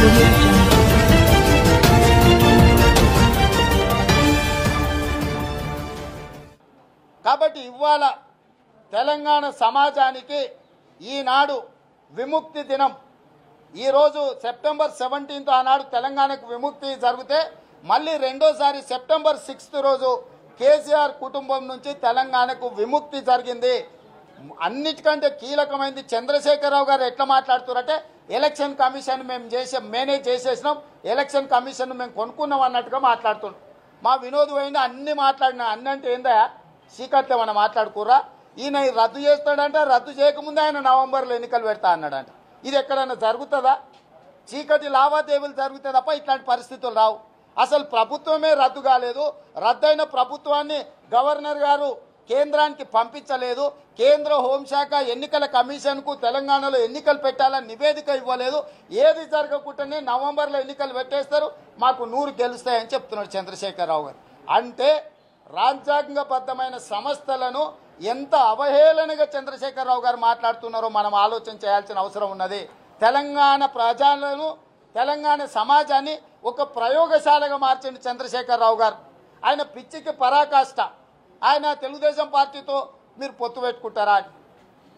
Audio Jungle. కాబట్టి ఇవాళ తెలంగాణ సమాజానికి ఈనాడు విముక్తి దినం. ఈరోజు సెప్టెంబర్ 17 ఆనాడు తెలంగాణకు విముక్తి జరిగితే మళ్ళీ రెండోసారి సెప్టెంబర్ 6 రోజు కేసీఆర్ కుటుంబం నుంచి తెలంగాణకు విముక్తి జరిగింది. అన్నిటికంటే కీలకమైంది చంద్రశేఖరరావు గారు ఎట్లా మాట్లాడుతున్నారంటే ఎలక్షన్ కమిషన్ మేనేజ్ చేసేసినాం, ఎలక్షన్ కమిషన్ మేము కొనుక్కున్నాం అన్నట్టుగా మాట్లాడుతున్నాం. మా వినోద్ పోయింది అన్ని మాట్లాడినా అన్ని అంటే ఏందా చీకట్లో మనం మాట్లాడుకోరా. ఈయన రద్దు చేస్తాడంటే రద్దు చేయకముందే ఆయన నవంబర్లో ఎన్నికలు పెడతా అన్నాడంట. ఇది ఎక్కడైనా జరుగుతుందా? చీకటి లావాదేవీలు జరుగుతాయి తప్ప ఇట్లాంటి పరిస్థితులు రావు. అసలు ప్రభుత్వమే రద్దు కాలేదు. రద్దయిన ప్రభుత్వాన్ని గవర్నర్ గారు కేంద్రానికి పంపించలేదు. కేంద్ర హోంశాఖ ఎన్నికల కమిషన్కు తెలంగాణలో ఎన్నికలు పెట్టాలని నివేదిక ఇవ్వలేదు. ఏది జరగకుండానే నవంబర్లో ఎన్నికలు పెట్టేస్తారు, మాకు 100 గెలుస్తాయని చెప్తున్నాడు చంద్రశేఖరరావు గారు. అంటే రాజ్యాంగబద్ధమైన సంస్థలను ఎంత అవహేళనగా చంద్రశేఖరరావు గారు మాట్లాడుతున్నారో మనం ఆలోచన చేయాల్సిన అవసరం ఉన్నది. తెలంగాణ ప్రజలను, తెలంగాణ సమాజాన్ని ఒక ప్రయోగశాలగా మార్చండి చంద్రశేఖరరావు గారు. ఆయన పిచ్చికి పరాకాష్ట. ఆయన తెలుగుదేశం పార్టీతో మీరు పొత్తు పెట్టుకుంటారా అని,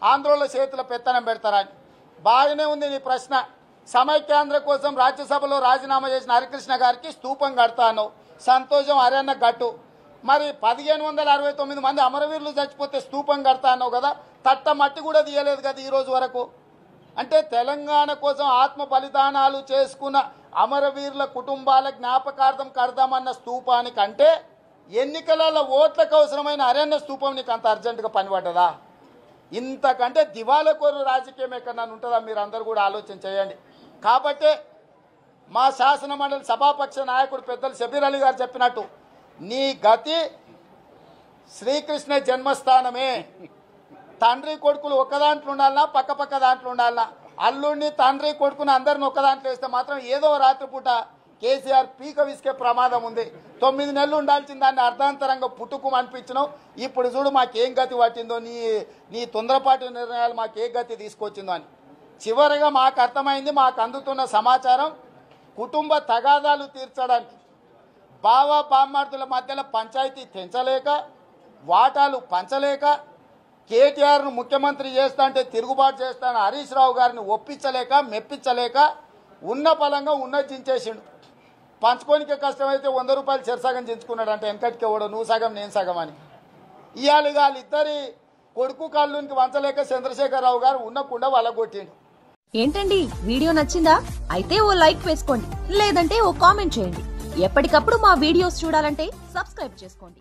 ఆంధ్రలో చేతుల పెత్తనం పెడతారా అని. బాగానే ఉంది నీ ప్రశ్న. సమైక్యాంధ్ర కోసం రాజ్యసభలో రాజీనామా చేసిన హరికృష్ణ గారికి స్తూపం కడతాను, సంతోషం హరియన్న గట్టు. మరి 1569 మంది అమరవీరులు చచ్చిపోతే స్తూపం కడతా అన్నావు కదా, తట్ట మట్టి కూడా తీయలేదు కదా ఈ రోజు వరకు. అంటే తెలంగాణ కోసం ఆత్మ బలిదానాలు చేసుకున్న అమరవీరుల కుటుంబాల జ్ఞాపకార్థం కడదామన్న స్తూపానికంటే ఎన్నికలలో ఓట్లకు అవసరమైన అరణ్య స్తూపం నీకు అంత అర్జెంటుగా పనిపడ్డదా? ఇంతకంటే దివాళకోరు రాజకీయం ఎక్కడన్నా ఉంటుందా? మీరు అందరూ కూడా ఆలోచన చేయండి. కాబట్టే మా శాసన మండలి సభాపక్ష నాయకుడు పెద్దలు షబీర్ అలీ గారు చెప్పినట్టు నీ గతి శ్రీకృష్ణ జన్మస్థానమే. తండ్రి కొడుకులు ఒక దాంట్లో ఉండాలన్నా, పక్క దాంట్లో ఉండాలన్నా, అల్లుడిని తండ్రి కొడుకుని అందరిని ఒక దాంట్లో వేస్తే మాత్రం ఏదో రాత్రిపూట కేసీఆర్ పీక విసికే ప్రమాదం ఉంది. 9 నెలలు ఉండాల్సిన దాన్ని అర్ధాంతరంగా పుట్టుకు అనిపించినావు. ఇప్పుడు చూడు మాకేం గతి పట్టిందో, నీ తొందరపాటు నిర్ణయాలు మాకే గతి తీసుకొచ్చిందో అని. చివరిగా మాకు అర్థమైంది, మాకు అందుతున్న సమాచారం, కుటుంబ తగాదాలు తీర్చడానికి బావా బామ్మార్దుల మధ్యలో పంచాయతీ తెంచలేక, వాటాలు పంచలేక, కేటీఆర్ను ముఖ్యమంత్రి చేస్తా అంటే తిరుగుబాటు చేస్తాను హరీష్ రావు గారిని ఒప్పించలేక, మెప్పించలేక ఉన్న పలంగా ఉన్నదించేసిండు. పంచుకోనికే కష్టమైతే 100 రూపాయలు చెరసగం చించుకున్నాడు అంటే వెనకటికి ఇవ్వడు, నువ్వు సగం నేను సగం అని. ఇవాళ వాళ్ళిద్దరి కొడుకు కళ్ళునికి వంచలేక చంద్రశేఖరరావు గారు ఉన్నకుండా వలగొట్టిండు. ఏంటండి వీడియో నచ్చిందా? అయితే ఓ లైక్ వేసుకోండి, లేదంటే ఓ కామెంట్ చేయండి. ఎప్పటికప్పుడు మా వీడియోస్ చూడాలంటే సబ్స్క్రైబ్ చేసుకోండి.